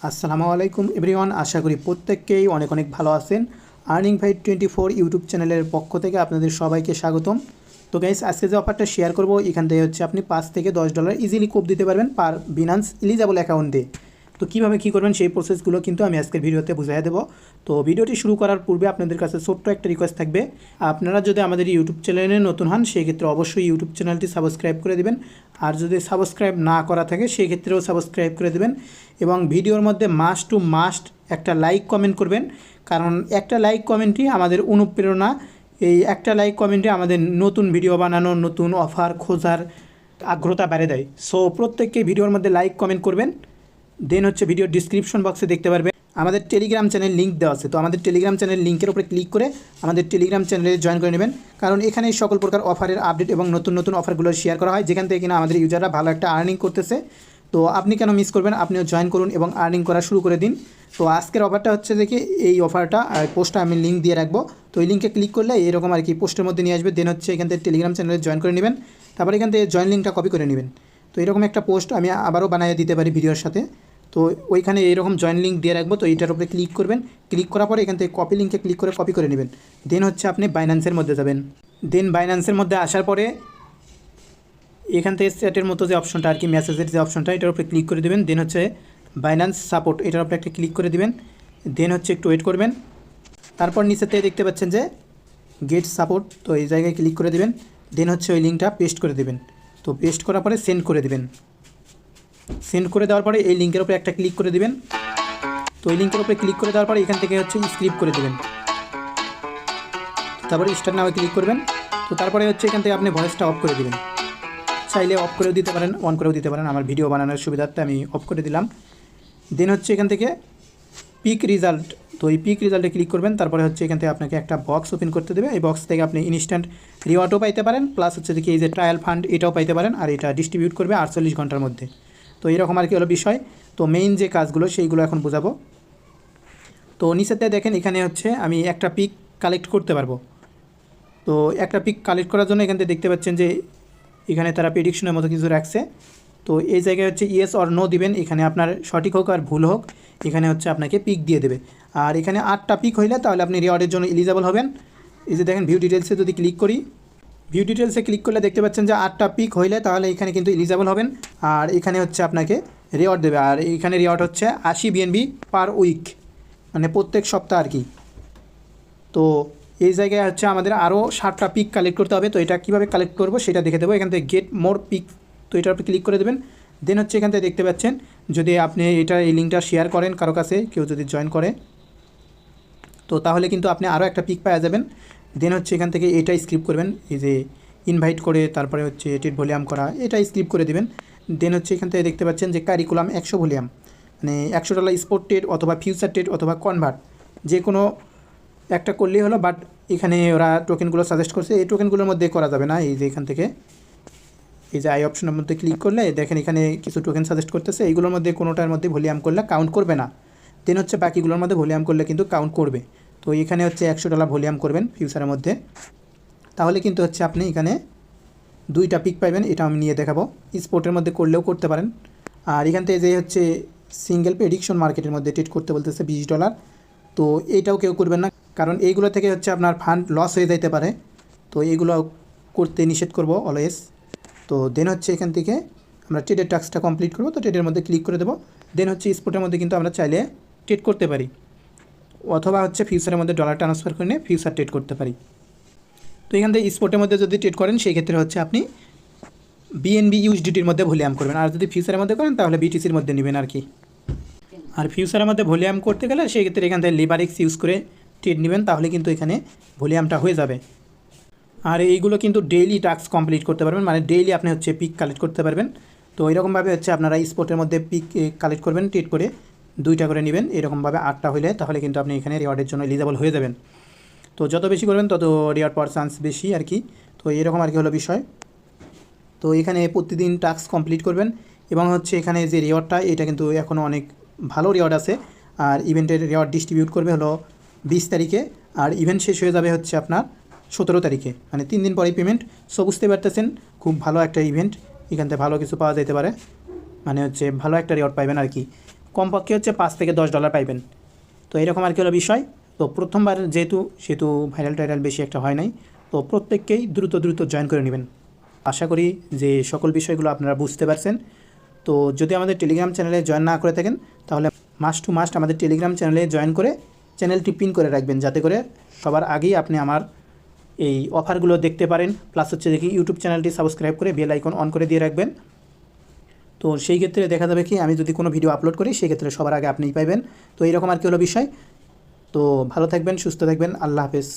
আসসালামু আলাইকুম এভরিওয়ান, আশা করি প্রত্যেককেই অনেক অনেক ভালো আছেন। আর্নিং ভাই 24 ইউটিউব চ্যানেলের পক্ষ থেকে আপনাদের সবাইকে স্বাগতম। তো গাইস, আজকে যে অফারটা শেয়ার করব এখান থেকে হচ্ছে আপনি $5 থেকে $10 ইজিলি কোপ দিতে পারবেন পার বিনান্স এলিজিবল অ্যাকাউন্ট দিয়ে। তো কীভাবে কী করবেন সেই প্রসেসগুলো কিন্তু আমি আজকের ভিডিওতে বুঝিয়ে দেবো। তো ভিডিওটি শুরু করার পূর্বে আপনাদের কাছে ছোট্ট একটা রিকোয়েস্ট থাকবে, আপনারা যদি আমাদের ইউটিউব চ্যানেলে নতুন হন সেক্ষেত্রে অবশ্যই ইউটিউব চ্যানেলটি সাবস্ক্রাইব করে দেবেন, আর যদি সাবস্ক্রাইব না করা থাকে সেক্ষেত্রেও সাবস্ক্রাইব করে দেবেন এবং ভিডিওর মধ্যে মাস্ট টু মাস্ট একটা লাইক কমেন্ট করবেন, কারণ একটা লাইক কমেন্টই আমাদের অনুপ্রেরণা। এই একটা লাইক কমেন্টে আমাদের নতুন ভিডিও বানানো, নতুন অফার খোঁজার আগ্রহতা বেড়ে দেয়। সো প্রত্যেককে ভিডিওর মধ্যে লাইক কমেন্ট করবেন। দেন হচ্ছে ভিডিওর ডিসক্রিপশন বক্সে দেখতে পারবেন আমাদের টেলিগ্রাম চ্যানেল লিঙ্ক দেওয়া আছে। তো আমাদের টেলিগ্রাম চ্যানেল লিঙ্কের উপরে ক্লিক করে আমাদের টেলিগ্রাম চ্যানেলে জয়েন করে নেবেন, কারণ এখানে সকল প্রকার অফারের আপডেট এবং নতুন নতুন অফারগুলো শেয়ার করা হয়, যেখান থেকে কিনা আমাদের ইউজাররা ভালো একটা আর্নিং করতেছে। তো আপনি কেন মিস করবেন, আপনিও জয়েন করুন এবং আর্নিং করা শুরু করে দিন। তো আজকের অফারটা হচ্ছে দেখি এই অফারটা পোস্টটা আমি লিঙ্ক দিয়ে রাখবো। তো এই লিঙ্কে ক্লিক করলে এরকম আর কি পোস্টের মধ্যে নিয়ে আসবে। দেন হচ্ছে এখান থেকে টেলিগ্রাম চ্যানেলে জয়েন করে নেবেন, তারপর এখান থেকে জয়েন লিঙ্কটা কপি করে নেবেন। তো এরকম একটা পোস্ট আমি আবারও বানিয়ে দিতে পারি ভিডিওর সাথে। তো ওইখানে এইরকম জয়েন লিঙ্ক দিয়ে রাখবো। তো এইটার উপরে ক্লিক করবেন, ক্লিক করার পরে এখান থেকে কপি লিঙ্কে ক্লিক করে কপি করে নেবেন। দেন হচ্ছে আপনি বাইন্যান্সের মধ্যে যাবেন। দেন বাইন্যান্সের মধ্যে আসার পরে এখান থেকে চ্যাটের মতো যে অপশনটা আর কি, মেসেজের যে অপশনটা, এটার উপরে ক্লিক করে দেবেন। দেন হচ্ছে বাইন্যান্স সাপোর্ট, এটার উপরে একটা ক্লিক করে দেবেন। দেন হচ্ছে একটু ওয়েট করবেন। তারপর নিচেতে দেখতে পাচ্ছেন যে গেট সাপোর্ট, তো এই জায়গায় ক্লিক করে দেবেন। দেন হচ্ছে ওই লিঙ্কটা পেস্ট করে দেবেন। তো পেস্ট করার পরে সেন্ড করে দেবেন। সেন্ড করে দেওয়ার পরে এই লিঙ্কের উপরে একটা ক্লিক করে দেবেন। তো এই লিঙ্কের উপরে ক্লিক করে দেওয়ার পরে এখান থেকে হচ্ছে স্ক্রিপ্ট করে দেবেন। তারপরে স্টার্ট নাও ক্লিক করবেন। তো তারপরে হচ্ছে এখান থেকে আপনি ভয়েসটা অফ করে দেবেন। চাইলে অফ করেও দিতে পারেন, অন করেও দিতে পারেন। আমার ভিডিও বানানোর সুবিধার্থে আমি অফ করে দিলাম। দেন হচ্ছে এখান থেকে পিক রেজাল্ট, তো এই পিক রেজাল্টে ক্লিক করবেন। তারপরে হচ্ছে এখান থেকে আপনাকে একটা বক্স ওপেন করতে দেবে। এই বক্স থেকে আপনি ইনস্ট্যান্ট রিওয়ার্ডও পাইতে পারেন, প্লাস হচ্ছে দেখি এই যে ট্রায়াল ফান্ড এটাও পাইতে পারেন, আর এটা ডিস্ট্রিবিউট করবে 48 ঘন্টার মধ্যে। তো এরকম আর কি হলো বিষয়। তো মেইন যে কাজগুলো সেইগুলো এখন বোঝাবো। তো নিচেতে দেখেন এখানে হচ্ছে আমি একটা পিক কালেক্ট করতে পারবো। তো একটা পিক কালেক্ট করার জন্য এখান থেকে দেখতে পাচ্ছেন যে এখানে তারা প্রেডিকশনের মতো কিছু রাখছে। তো এই জায়গায় হচ্ছে ইয়েস অর নো দিবেন, এখানে আপনার সঠিক হোক আর ভুল হোক এখানে হচ্ছে আপনাকে পিক দিয়ে দেবে। আর এখানে 8টা পিক হইলে তাহলে আপনি রিওয়ার্ডের জন্য এলিজিবল হবেন। এই যে দেখেন ভিউ ডিটেলসে যদি ক্লিক করি, ভিউ ডিটেলসে ক্লিক করলে দেখতে পাচ্ছেন যে 8টা পিক হইলে তাহলে এখানে কিন্তু এলিজিবল হবেন, আর এখানে হচ্ছে আপনাকে রিওয়ার্ড দেবে। আর এইখানে রিওয়ার্ড হচ্ছে 80 বিএনবি পার উইক, মানে প্রত্যেক সপ্তাহ আর কি। তো এই জায়গায় হচ্ছে আমাদের আরও 60টা পিক কালেক্ট করতে হবে। তো এটা কীভাবে কালেক্ট করবো সেটা দেখে দেবো। এখান থেকে গেট মোর পিক, তো এটার উপরে ক্লিক করে দেবেন। দেন হচ্ছে এখান থেকে দেখতে পাচ্ছেন যদি আপনি এই লিঙ্কটা শেয়ার করেন কারো কাছে, কেউ যদি জয়েন করে, তো তাহলে কিন্তু আপনি আরও একটা পিক পাওয়া যাবেন। দেন হচ্ছে এখান থেকে এটা স্ক্রিপ্ট করবেন, এই যে ইনভাইট করে তারপরে হচ্ছে টেট ভলিউম করা, এটা স্ক্রিপ্ট করে দেবেন। দেন হচ্ছে এখান থেকে দেখতে পাচ্ছেন যে কারিকুলাম 100 ভলিউম, মানে $100 স্পোর্ট টেট অথবা ফিউচার টেট অথবা কনভার্ট, যে কোনো একটা করলেই হলো। বাট এখানে ওরা টোকেনগুলো সাজেস্ট করছে, এই টোকেনগুলোর মধ্যে করা যাবে না। এই যে এখান থেকে এই যে আই অপশনের মধ্যে ক্লিক করলে দেখেন এখানে কিছু টোকেন সাজেস্ট করতেছে, এইগুলোর মধ্যে কোনোটার মধ্যে ভলিউম করলে কাউন্ট করবে না। দেন হচ্ছে বাকিগুলোর মধ্যে ভলিউম করলে কিন্তু কাউন্ট করবে। তো এখানে হচ্ছে $100 ভলিউম করবেন ফিউচারের মধ্যে, তাহলে কিন্তু হচ্ছে আপনি এখানে 2টা পিক পাইবেন। এটা আমি নিয়ে দেখাবো। স্পোর্টের মধ্যে করলেও করতে পারেন। আর এখান থেকে যে হচ্ছে সিঙ্গেল প্রেডিকশন মার্কেটের মধ্যে ট্রেড করতে বলতেছে $20, তো এইটাও কেউ করবেন না, কারণ এইগুলো থেকে হচ্ছে আপনার ফান্ড লস হয়ে যেতে পারে। তো এইগুলো করতে নিষেধ করব অলওয়েজ। তো দেন হচ্ছে এখান থেকে আমরা ট্রেডের টাস্কটা কমপ্লিট করব। তো ট্রেডের মধ্যে ক্লিক করে দেবো। দেন হচ্ছে স্পোর্টের মধ্যে কিন্তু আমরা চাইলে ট্রেড করতে পারি, অথবা হচ্ছে ফিউচারের মধ্যে ডলার ট্রান্সফার করে নিয়ে ফিউচার ট্রেড করতে পারি। তো এখান থেকে স্পোর্টের মধ্যে যদি ট্রেড করেন সেই ক্ষেত্রে হচ্ছে আপনি বিএনবি ইউএসডিটির মধ্যে ভলিউম করবেন, আর যদি ফিউচারের মধ্যে করেন তাহলে বিটিসির মধ্যে নেবেন আর কি। আর ফিউচারের মধ্যে ভলিউম করতে গেলে সেই ক্ষেত্রে এখান থেকে লিবারেক্স ইউজ করে ট্রেড নেবেন, তাহলে কিন্তু এখানে ভলিউমটা হয়ে যাবে। আর এইগুলো কিন্তু ডেইলি টাস্ক কমপ্লিট করতে পারবেন, মানে ডেইলি আপনি হচ্ছে পিক কালেক্ট করতে পারবেন। তো এরকমভাবে হচ্ছে আপনারা স্পোর্টের মধ্যে পিক কালেক্ট করবেন, ট্রেড করে 2টা করে নেবেন। এরকমভাবে 8টা হলে তাহলে কিন্তু আপনি এখানে রিওয়ার্ডের জন্য এলিজিবল হয়ে যাবেন। তো যত বেশি করবেন তত রিওয়ার্ড পাওয়ার চান্স বেশি আর কি। তো এরকম আর কি হলো বিষয়। তো এখানে প্রতিদিন টাস্ক কমপ্লিট করবেন এবং হচ্ছে এখানে যে রিওয়ার্ডটা এটা কিন্তু এখনও অনেক ভালো রিওয়ার্ড আছে। আর ইভেন্টের রিওয়ার্ড ডিস্ট্রিবিউট করবে হলো 20 তারিখে, আর ইভেন্ট শেষ হয়ে যাবে হচ্ছে আপনার 17 তারিখে, মানে 3 দিন পরেই পেমেন্ট। সো বুঝতে পারতেছেন খুব ভালো একটা ইভেন্ট, এখান থেকে ভালো কিছু পাওয়া যেতে পারে, মানে হচ্ছে ভালো একটা রিওয়ার্ড পাইবেন আর কি। কমপক্ষে হচ্ছে $5 থেকে $10 পাইবেন। তো এরকম আর কি হলো বিষয়। তো প্রথমবার সেহেতু ভাইরাল টাইরাল বেশি একটা হয় নাই, তো প্রত্যেককেই দ্রুত জয়েন করে নেবেন। আশা করি যে সকল বিষয়গুলো আপনারা বুঝতে পারছেন। তো যদি আমাদের টেলিগ্রাম চ্যানেলে জয়েন না করে থাকেন তাহলে মাস্ট টু মাস্ট আমাদের টেলিগ্রাম চ্যানেলে জয়েন করে চ্যানেলটি পিন করে রাখবেন, যাতে করে সবার আগেই আপনি আমার এই অফারগুলো দেখতে পারেন। প্লাস হচ্ছে দেখি ইউটিউব চ্যানেলটি সাবস্ক্রাইব করে বেল আইকন অন করে দিয়ে রাখবেন। তো সেই ক্ষেত্রে দেখা যাবে কি আমি যদি কোনো ভিডিও আপলোড করি সেই ক্ষেত্রে সবার আগে আপনিই পাইবেন। তো এইরকম আর কি হলো বিষয়। তো ভালো থাকবেন, সুস্থ থাকবেন, আল্লাহ হাফেজ।